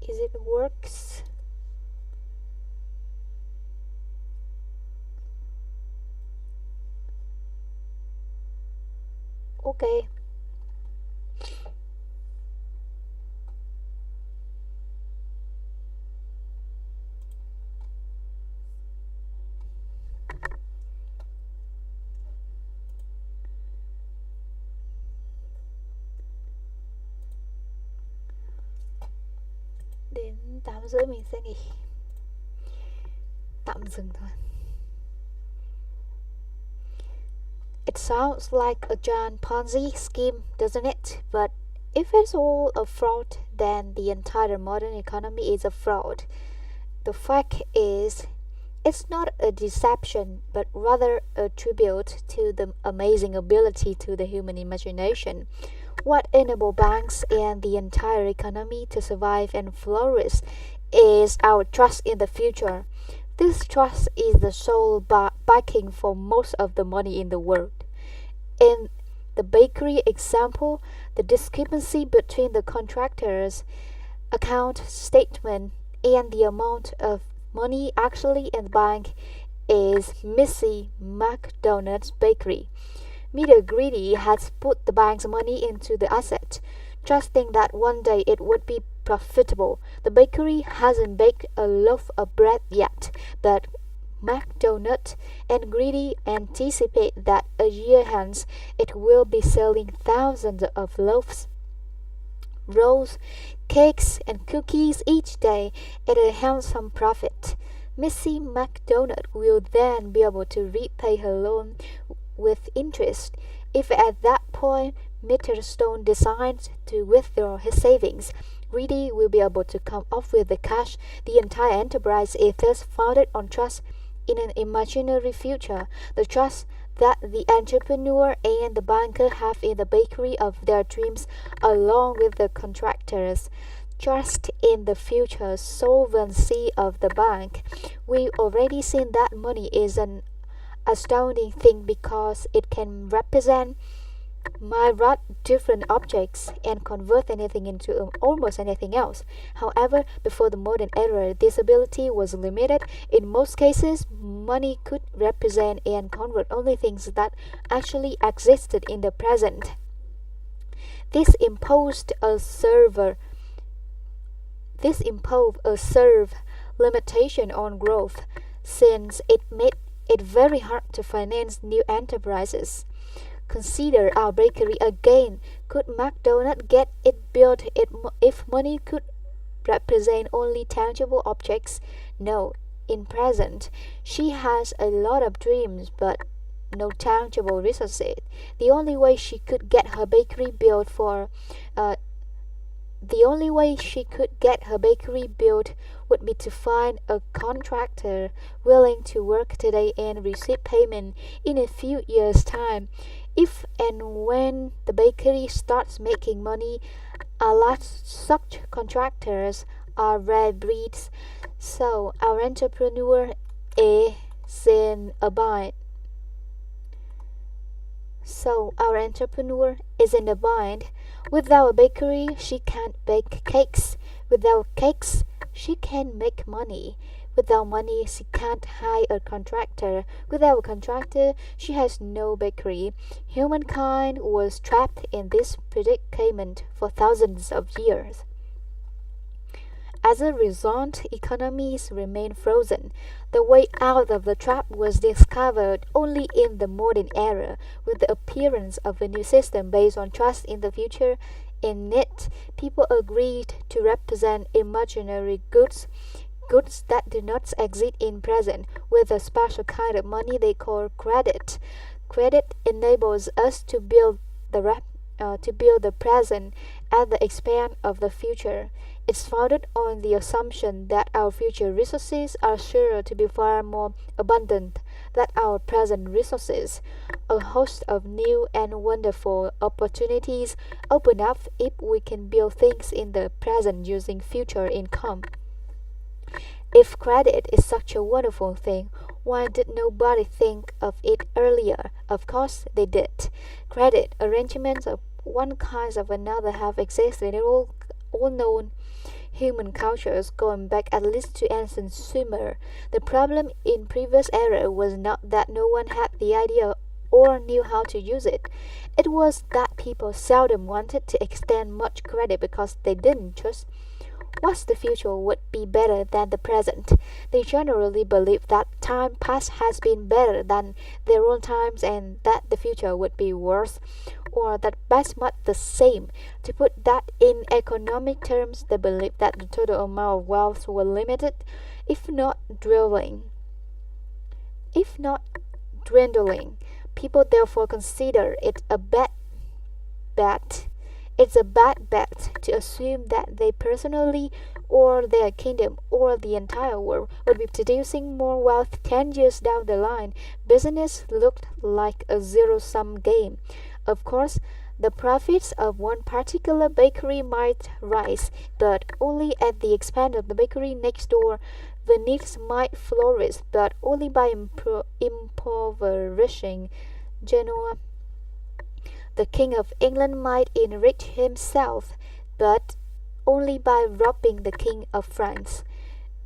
Is it works? Okay. Đến 8 rưỡi mình sẽ nghỉ. Tạm dừng thôi. It sounds like a giant Ponzi scheme, doesn't it? But if it's all a fraud, then the entire modern economy is a fraud. The fact is, it's not a deception, but rather a tribute to the amazing ability to the human imagination. What enables banks and the entire economy to survive and flourish is our trust in the future. This trust is the sole backing for most of the money in the world. In the bakery example, the discrepancy between the contractor's account statement and the amount of money actually in the bank is Missy McDonald's bakery. Mr. Greedy has put the bank's money into the asset, trusting that one day it would be profitable. The bakery hasn't baked a loaf of bread yet, but McDonald and Greedy anticipate that a year hence it will be selling thousands of loaves, rolls, cakes, and cookies each day at a handsome profit. Missy McDonald will then be able to repay her loan with interest. If at that point Mr. Stone decides to withdraw his savings, Greedy will be able to come up with the cash. The entire enterprise is thus founded on trust in an imaginary future, the trust that the entrepreneur and the banker have in the bakery of their dreams, along with the contractors. Trust in the future solvency of the bank. We've already seen that money is an astounding thing because it can represent myriad different objects and convert anything into almost anything else. However, before the modern era, this ability was limited. In most cases, money could represent and convert only things that actually existed in the present. This imposed a serve limitation on growth, since it made it very hard to finance new enterprises. Consider our bakery again. Could McDonald get it built if money could represent only tangible objects? No. In present, she has a lot of dreams, but no tangible resources. The only way she could get her bakery built would be to find a contractor willing to work today and receive payment in a few years' time. If and when the bakery starts making money, a lot such contractors are rare breeds. So our entrepreneur is in a bind. Without a bakery, she can't bake cakes. Without cakes, she can't make money. Without money, she can't hire a contractor. Without a contractor, she has no bakery. Humankind was trapped in this predicament for thousands of years. As a result, economies remain frozen. The way out of the trap was discovered only in the modern era, with the appearance of a new system based on trust in the future. In it, people agreed to represent imaginary goods that do not exist in present, with a special kind of money they call credit. Credit enables us to build the present at the expense of the future. It's founded on the assumption that our future resources are sure to be far more abundant than our present resources. A host of new and wonderful opportunities open up if we can build things in the present using future income. If credit is such a wonderful thing, why did nobody think of it earlier? Of course they did. Credit arrangements of one kind or another have existed in all known human cultures going back at least to ancient Sumer. The problem in previous era was not that no one had the idea or knew how to use it. It was that people seldom wanted to extend much credit because they didn't trust what the future would be better than the present. They generally believe that time past has been better than their own times and that the future would be worse or that best much the same. To put that in economic terms, they believe that the total amount of wealth was limited, if not dwindling. If not dwindling, people therefore consider it a bad bet. It's a bad bet to assume that they personally or their kingdom or the entire world would be producing more wealth 10 years down the line. Business looked like a zero-sum game. Of course, the profits of one particular bakery might rise, but only at the expense of the bakery next door. The needs might flourish, but only by impoverishing Genoa. The King of England might enrich himself, but only by robbing the King of France.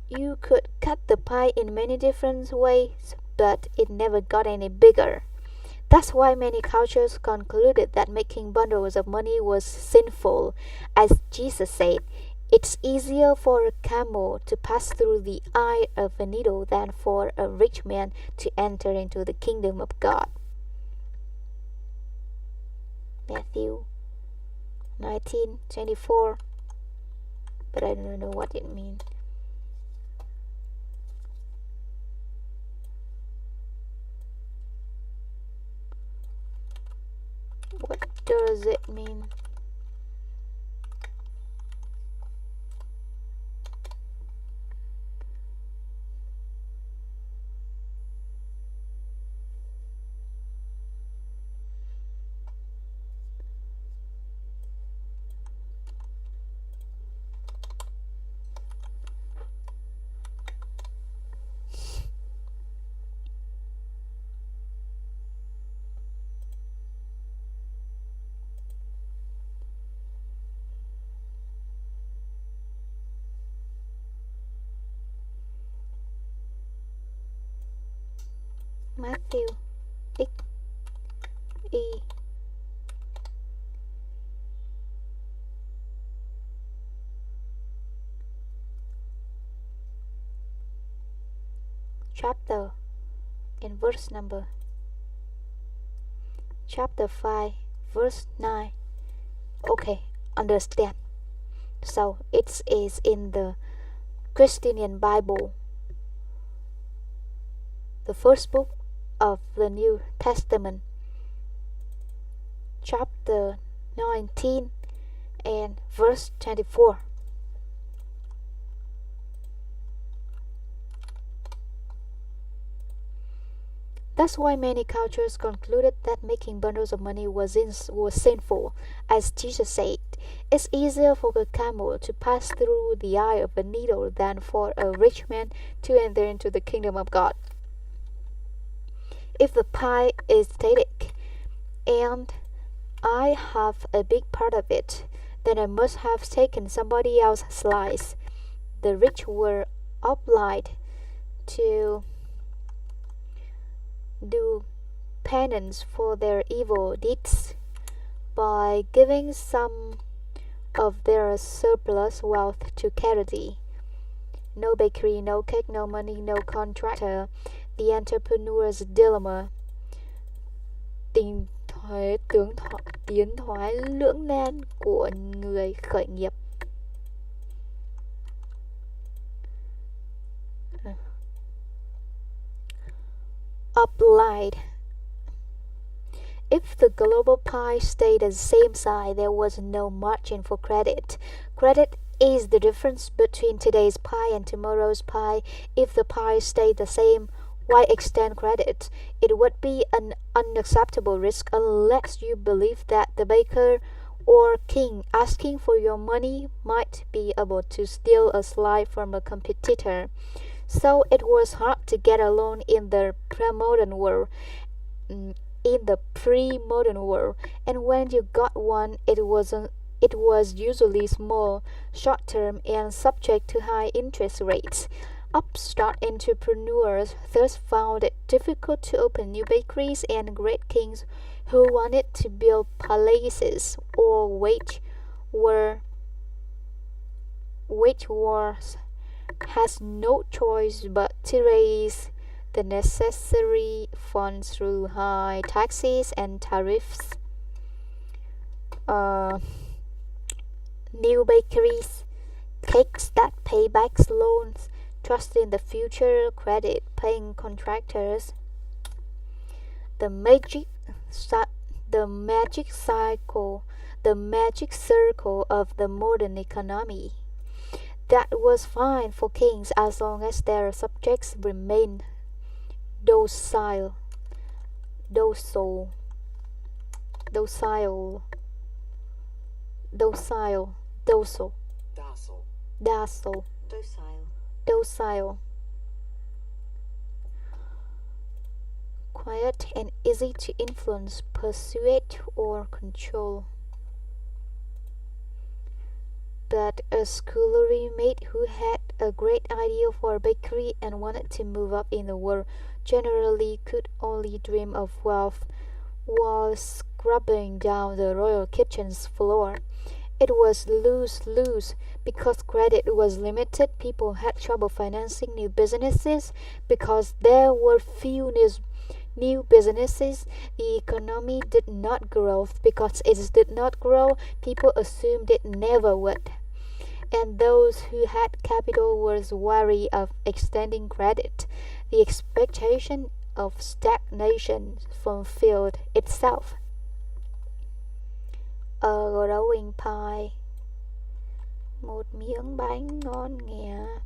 You could cut the pie in many different ways, but it never got any bigger. That's why many cultures concluded that making bundles of money was sinful. As Jesus said, it's easier for a camel to pass through the eye of a needle than for a rich man to enter into the kingdom of God. Matthew 19:24, but I don't know what it means. What does it mean? Matthew X E chapter and verse number. Chapter 5 verse 9. Okay, understand. So it is in the Christian Bible, the first book of the New Testament, chapter 19 and verse 24. That's why many cultures concluded that making bundles of money was sinful. As Jesus said, it's easier for a camel to pass through the eye of a needle than for a rich man to enter into the kingdom of God. If the pie is static and I have a big part of it, then I must have taken somebody else's slice. The rich were obliged to do penance for their evil deeds by giving some of their surplus wealth to charity. No bakery, no cake, no money, no contractor. The entrepreneur's dilemma. Tiến thoái lưỡng nan của người khởi nghiệp. Applied. If the global pie stayed the same size, there was no margin for credit. Credit is the difference between today's pie and tomorrow's pie. If the pie stayed the same, why extend credit? It would be an unacceptable risk unless you believe that the baker or king asking for your money might be able to steal a slice from a competitor. So it was hard to get a loan in the pre-modern world. And when you got one, it wasn't It was usually small, short term, and subject to high interest rates. Upstart entrepreneurs thus found it difficult to open new bakeries, and great kings who wanted to build palaces or war, wage wars has no choice but to raise the necessary funds through high taxes and tariffs. Uh, New bakeries, cakes that pay back loans, trust in the future, credit paying contractors. The magic, the magic cycle, the magic circle of the modern economy. That was fine for kings as long as their subjects remained docile, docile, docile, docile, docile, docile, docile, docile, docile, quiet and easy to influence, persuade, or control. But a scullery maid who had a great idea for a bakery and wanted to move up in the world generally could only dream of wealth while scrubbing down the royal kitchen's floor. It was lose-lose because credit was limited. People had trouble financing new businesses because there were few new businesses. The economy did not grow because it did not grow. People assumed it never would. And those who had capital were wary of extending credit. The expectation of stagnation fulfilled itself. A growing pie. Một miếng bánh ngon nghè.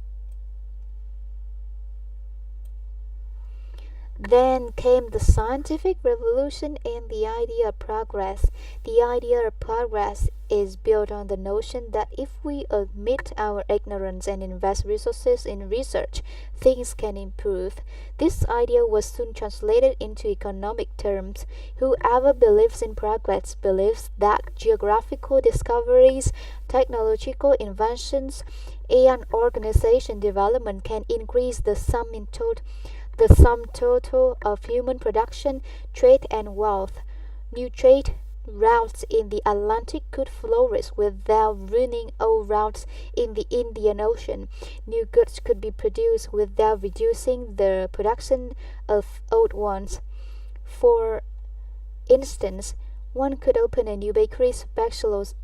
Then came the scientific revolution and the idea of progress. The idea of progress is built on the notion that if we admit our ignorance and invest resources in research, things can improve. This idea was soon translated into economic terms. Whoever believes in progress believes that geographical discoveries, technological inventions, and organization development can increase the sum total of human production, trade, and wealth. New trade routes in the Atlantic could flourish without ruining old routes in the Indian Ocean. New goods could be produced without reducing the production of old ones. For instance, one could open a new bakery specializing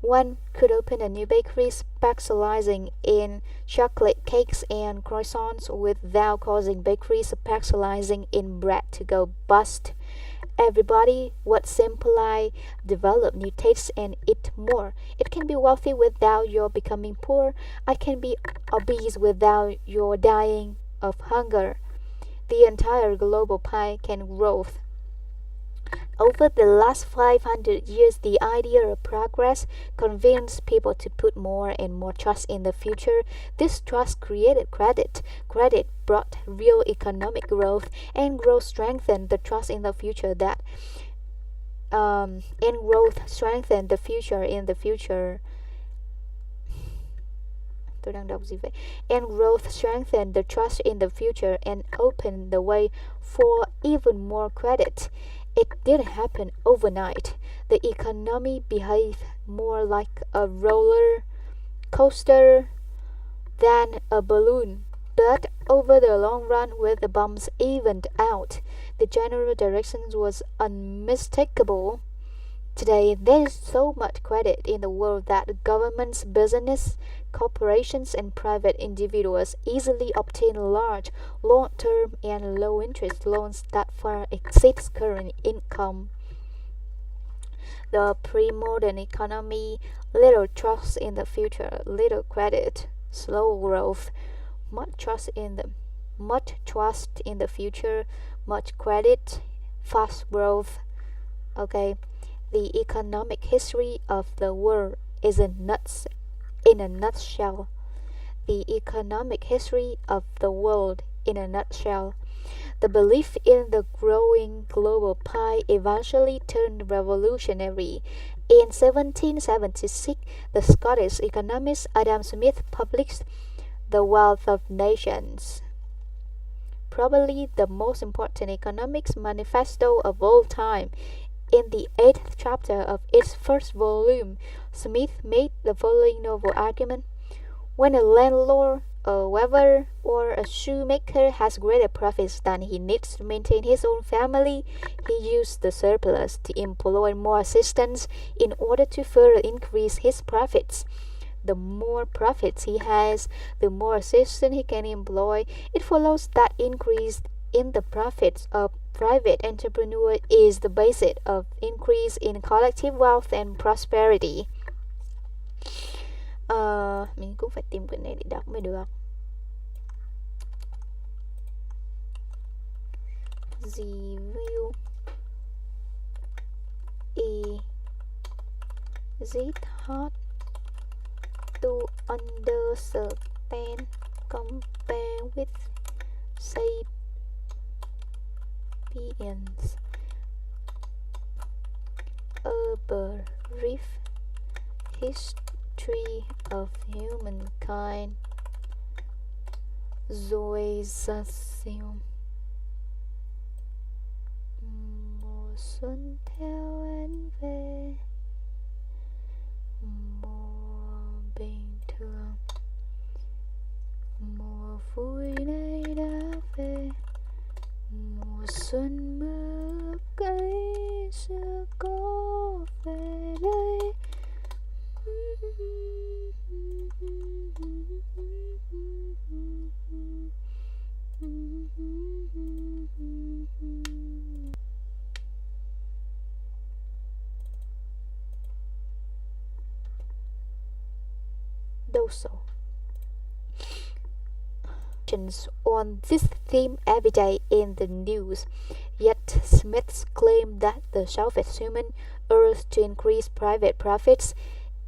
One could open a new bakery specializing in chocolate cakes and croissants without causing bakeries specializing in bread to go bust. Everybody would simply develop new tastes and eat more. It can be wealthy without your becoming poor. I can be obese without your dying of hunger. The entire global pie can grow. Over the last 500 years, the idea of progress convinced people to put more and more trust in the future. This trust created credit. Credit brought real economic growth, and growth strengthened the trust in the future and growth strengthened the future in the future. Tôi đang đọc gì vậy? And growth strengthened the trust in the future and opened the way for even more credit. It didn't happen overnight. The economy behaved more like a roller coaster than a balloon. But over the long run, with the bumps evened out, the general direction was unmistakable. Today, there is so much credit in the world that governments, business, corporations, and private individuals easily obtain large, long-term, and low-interest loans that far exceeds current income. The pre-modern economy, little trust in the future, little credit, slow growth, much trust in the future, much credit, fast growth. Okay. The economic history of the world is in a nutshell. The economic history of the world in a nutshell. The belief in the growing global pie eventually turned revolutionary. In 1776, the Scottish economist Adam Smith published The Wealth of Nations, probably the most important economics manifesto of all time. In the 8th chapter of its first volume, Smith made the following novel argument. When a landlord, a weaver, or a shoemaker has greater profits than he needs to maintain his own family, he uses the surplus to employ more assistants in order to further increase his profits. The more profits he has, the more assistants he can employ. It follows that increase in the profits of private entrepreneur is the basis of increase in collective wealth and prosperity. Mình cũng phải tìm cái này để đọc mới được. Review is it hard to understand compare with Sapiens, a brief history of humankind, Zoisation. Mùa xuân theo anh về, mùa bình thường, mùa vui nay đã về, mùa xuân mơ cây xưa có về đây. Also, on this theme every day in the news, yet Smith's claim that the selfish human urge to increase private profits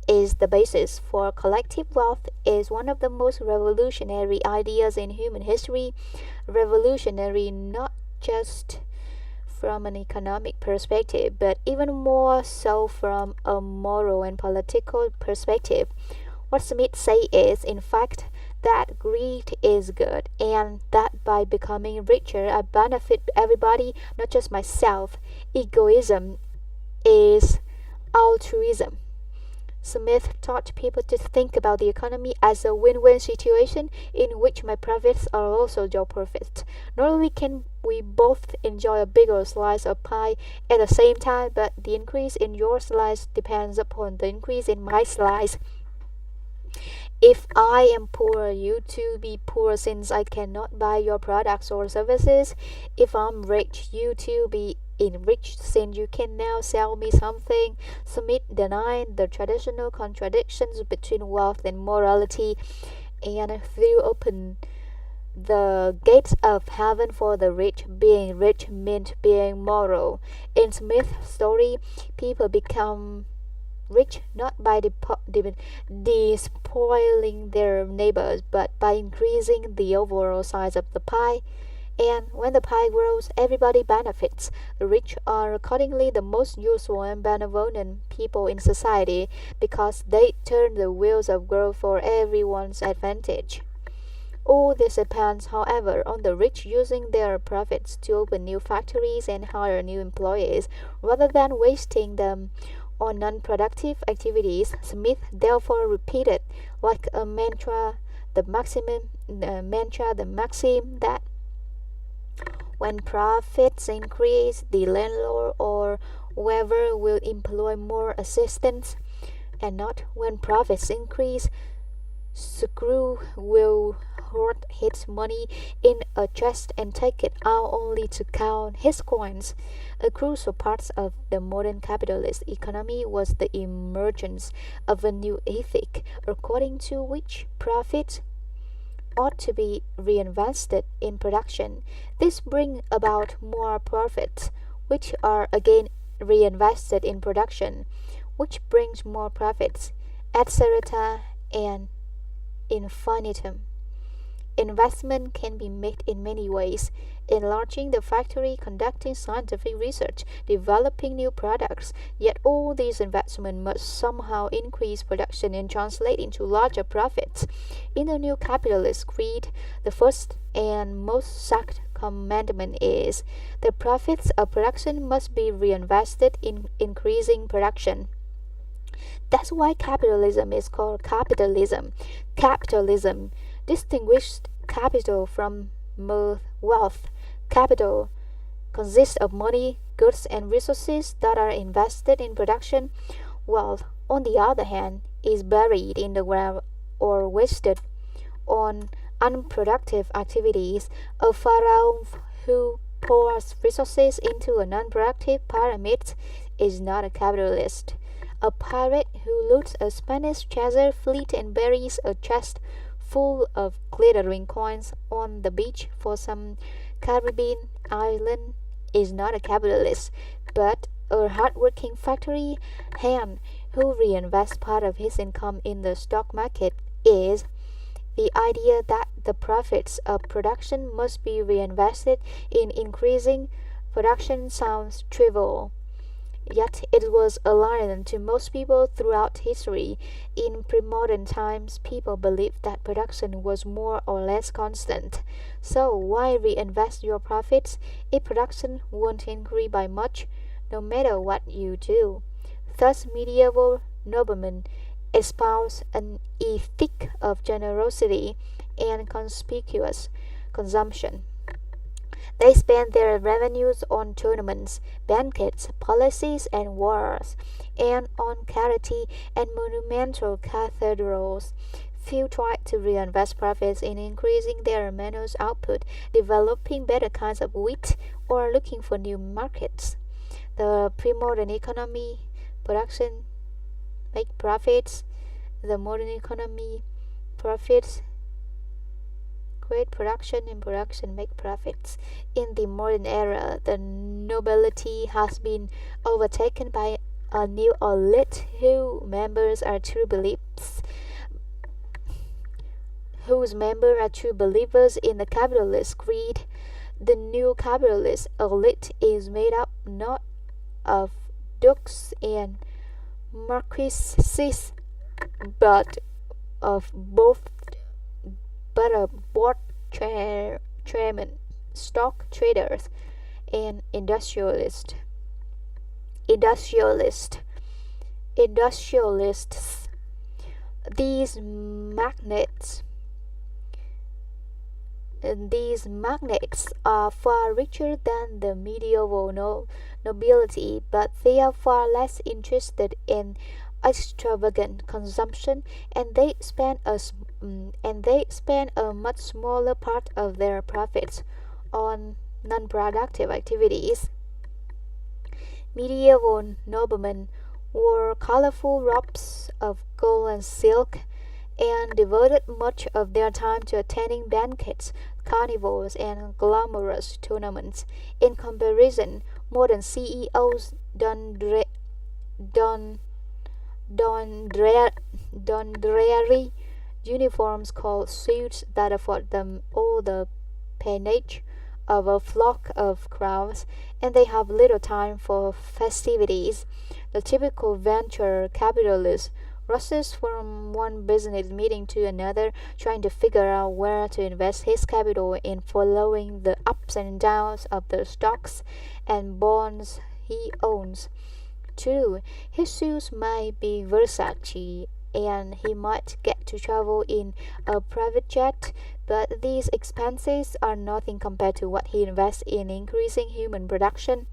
is the basis for collective wealth is one of the most revolutionary ideas in human history. Revolutionary not just from an economic perspective, but even more so from a moral and political perspective. What Smith says is, in fact, that greed is good, and that by becoming richer, I benefit everybody, not just myself. Egoism is altruism. Smith taught people to think about the economy as a win-win situation in which my profits are also your profits. Not only can we both enjoy a bigger slice of pie at the same time, but the increase in your slice depends upon the increase in my slice. If I am poor, you too be poor since I cannot buy your products or services. If I'm rich, you too be enriched since you can now sell me something. Smith denied the traditional contradictions between wealth and morality and threw open the gates of heaven for the rich. Being rich meant being moral. In Smith's story, people become rich not by despoiling their neighbors, but by increasing the overall size of the pie. And when the pie grows, everybody benefits. The rich are accordingly the most useful and benevolent people in society because they turn the wheels of growth for everyone's advantage. All this depends, however, on the rich using their profits to open new factories and hire new employees rather than wasting them on non-productive activities. Smith therefore repeated like a mantra the maxim that when profits increase, the landlord or whoever will employ more assistants, and not when profits increase, Screw will hoard his money in a chest and take it out only to count his coins. A crucial part of the modern capitalist economy was the emergence of a new ethic, according to which profits ought to be reinvested in production. This brings about more profits, which are again reinvested in production, which brings more profits, etc., and infinitum. Investment can be made in many ways: enlarging the factory, conducting scientific research, developing new products. Yet all these investments must somehow increase production and translate into larger profits. In the new capitalist creed, the first and most sacked commandment is the profits of production must be reinvested in increasing production. That's why capitalism is called capitalism. Capitalism distinguishes capital from mere wealth. Capital consists of money, goods, and resources that are invested in production. Wealth, on the other hand, is buried in the ground or wasted on unproductive activities. A pharaoh who pours resources into a non-productive pyramid is not a capitalist. A pirate who loots a Spanish treasure fleet and buries a chest full of glittering coins on the beach for some Caribbean island is not a capitalist, but a hardworking factory hand who reinvests part of his income in the stock market is. The idea that the profits of production must be reinvested in increasing production sounds trivial. Yet it was alien to most people throughout history. In pre-modern times, people believed that production was more or less constant. So why reinvest your profits if production won't increase by much, no matter what you do? Thus, medieval noblemen espoused an ethic of generosity and conspicuous consumption. They spent their revenues on tournaments, banquets, policies, and wars, and on charity and monumental cathedrals. Few tried to reinvest profits in increasing their manure output, developing better kinds of wheat, or looking for new markets. The pre-modern economy, production make profits. The modern economy, profits create production, and production make profits. In the modern era, the nobility has been overtaken by a new elite whose members are true believers in the capitalist creed. The new capitalist elite is made up not of dukes and marquises, but of board chairmen, stock traders, and industrialists. These magnates are far richer than the medieval nobility, but they are far less interested in extravagant consumption, and they spend a much smaller part of their profits on non-productive activities. Medieval noblemen wore colorful robes of gold and silk and devoted much of their time to attending banquets, carnivals, and glamorous tournaments. In comparison, modern CEOs don dreary uniforms called suits that afford them all the panache of a flock of crows, and they have little time for festivities. The typical venture capitalist rushes from one business meeting to another, trying to figure out where to invest his capital in following the ups and downs of the stocks and bonds he owns. True, his shoes might be Versace and he might get to travel in a private jet, but these expenses are nothing compared to what he invests in increasing human production.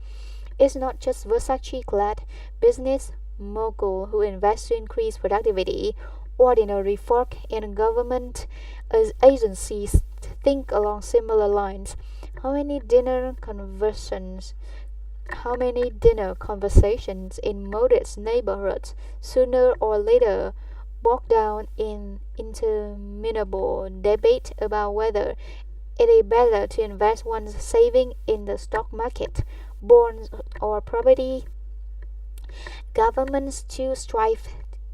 It's not just Versace clad business mogul who invests to increase productivity. Ordinary folk and government agencies think along similar lines. How many dinner conversations in modest neighborhoods sooner or later bog down in interminable debate about whether it is better to invest one's saving in the stock market, bonds, or property. Governments too strive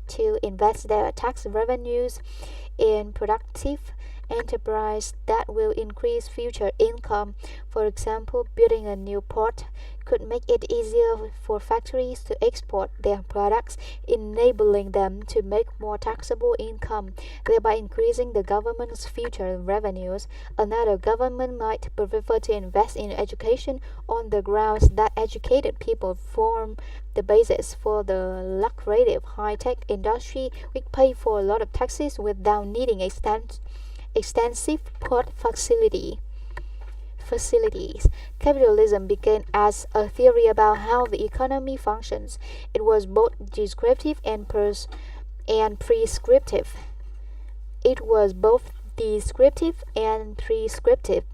to invest their tax revenues in productive enterprise that will increase future income. For example, building a new port could make it easier for factories to export their products, enabling them to make more taxable income, thereby increasing the government's future revenues. Another government might prefer to invest in education on the grounds that educated people form the basis for the lucrative high-tech industry which pay for a lot of taxes without needing extensive port facilities. Capitalism began as a theory about how the economy functions. It was both descriptive and prescriptive. It was both descriptive and prescriptive.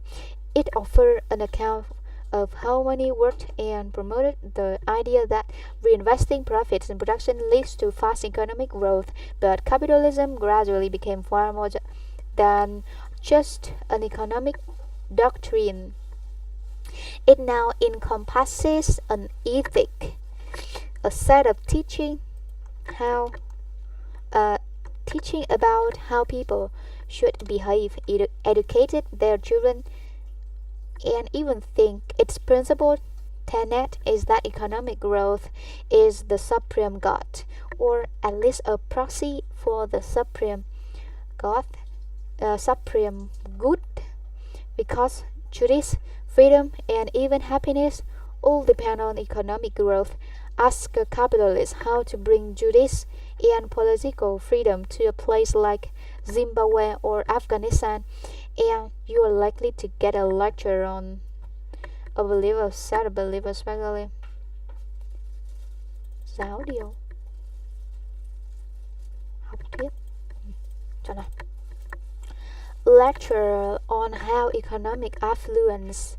It offered an account of how money worked and promoted the idea that reinvesting profits in production leads to fast economic growth. But capitalism gradually became far more than just an economic doctrine. It now encompasses an ethic, a set of how teaching about how people should behave, educated their children, and even think. Its principal tenet is that economic growth is the supreme God, or at least a proxy for the supreme God, supreme good, because justice, freedom, and even happiness all depend on economic growth. Ask a capitalist how to bring justice and political freedom to a place like Zimbabwe or Afghanistan, and you are likely to get a lecture on a believer, sad believer, especially giáo điều học thuyết cho này. Lecture on how economic affluence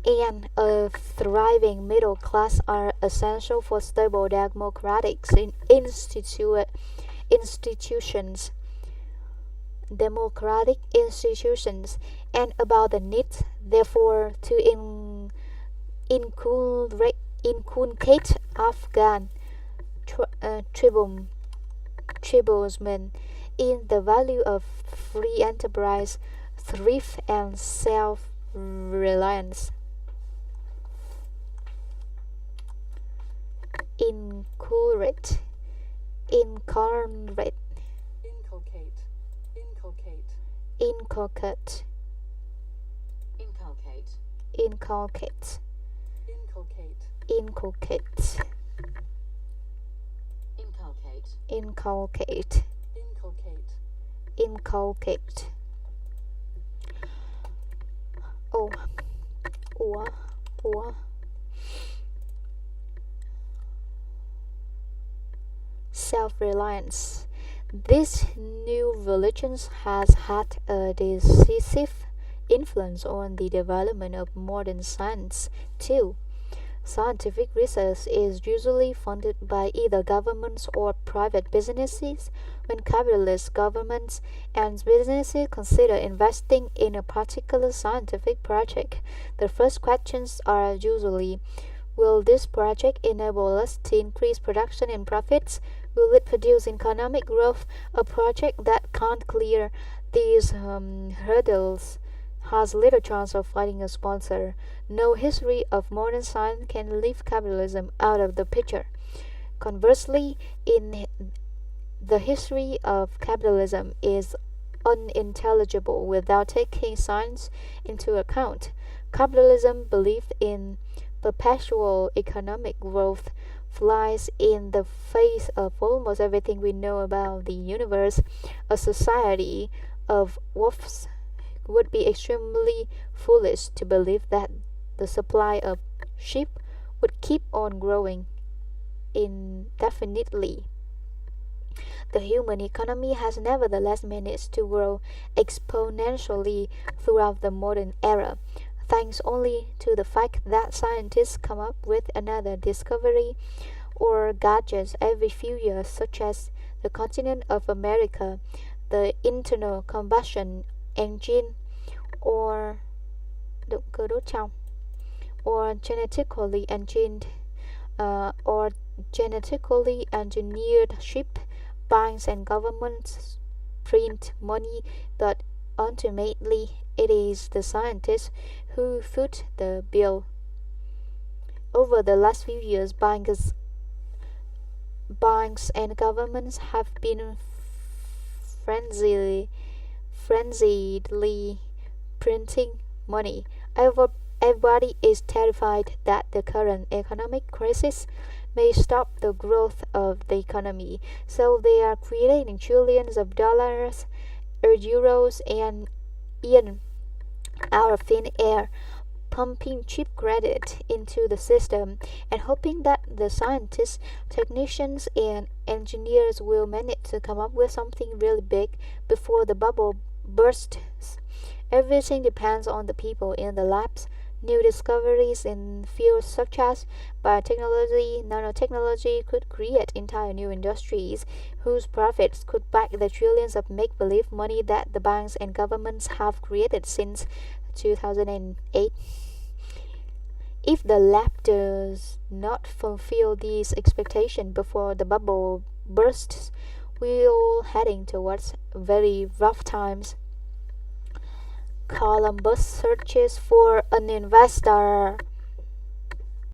and a thriving middle class are essential for stable democratic institutions, and about the need, therefore, to inculcate Afghan tribesmen in the value of free enterprise, thrift, and self-reliance. Inculcate, inculcate, inculcate, inculcate, inculcate, inculcate, inculcate. Oh, or self-reliance. This new religion has had a decisive influence on the development of modern science too. Scientific research is usually funded by either governments or private businesses. When capitalist governments and businesses consider investing in a particular scientific project, the first questions are usually: will this project enable us to increase production and profits? Will it produce economic growth? A project that can't clear these hurdles has little chance of finding a sponsor. No history of modern science can leave capitalism out of the picture. Conversely, in the history of capitalism is unintelligible without taking science into account. Capitalism believed in perpetual economic growth flies in the face of almost everything we know about the universe. A society of wolves would be extremely foolish to believe that the supply of sheep would keep on growing indefinitely. The human economy has nevertheless managed to grow exponentially throughout the modern era, thanks only to the fact that scientists come up with another discovery or gadgets every few years, such as the continent of America, the internal combustion engine, or động cơ đốt trong, or genetically engineered ship. Banks and governments print money, but ultimately, it is the scientists who foot the bill. Over the last few years, banks and governments have been frenziedly, frenziedly printing money. Everybody is terrified that the current economic crisis may stop the growth of the economy, so they are creating trillions of dollars or euros and yen out of thin air, pumping cheap credit into the system and hoping that the scientists, technicians, and engineers will manage to come up with something really big before the bubble bursts. Everything depends on the people in the labs. New discoveries in fields such as biotechnology, nanotechnology could create entire new industries whose profits could back the trillions of make believe money that the banks and governments have created since 2008. If the lab does not fulfill these expectations before the bubble bursts, we're all heading towards very rough times. Columbus searches for an investor.